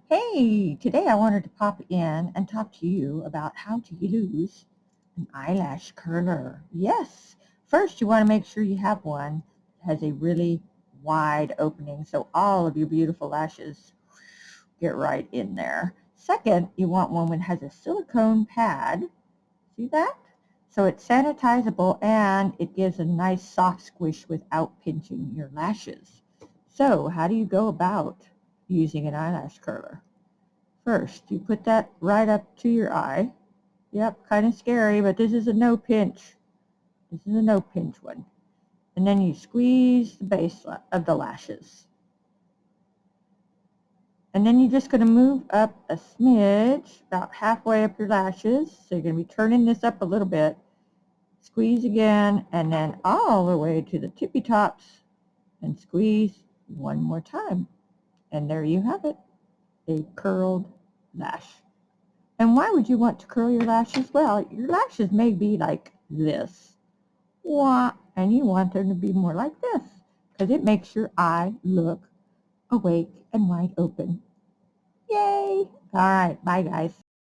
Hey, today I wanted to pop in and talk to you about how to use an eyelash curler. Yes, first you want to make sure you have one that has a really wide opening so all of your beautiful lashes get right in there. Second, you want one that has a silicone pad. See that? So it's sanitizable and it gives a nice soft squish without pinching your lashes. So how do you go about using an eyelash curler? First, you put that right up to your eye. Yep, kind of scary, but this is a no pinch. This is a no pinch one. And then you squeeze the base of the lashes. And then you're just going to move up a smidge, about halfway up your lashes. So you're going to be turning this up a little bit. Squeeze again, and then all the way to the tippy tops. And squeeze one more time. And there you have it, a curled lash. And why would you want to curl your lashes? Well, your lashes may be like this. Wah, and you want them to be more like this because it makes your eye look awake and wide open. Yay! All right, bye guys.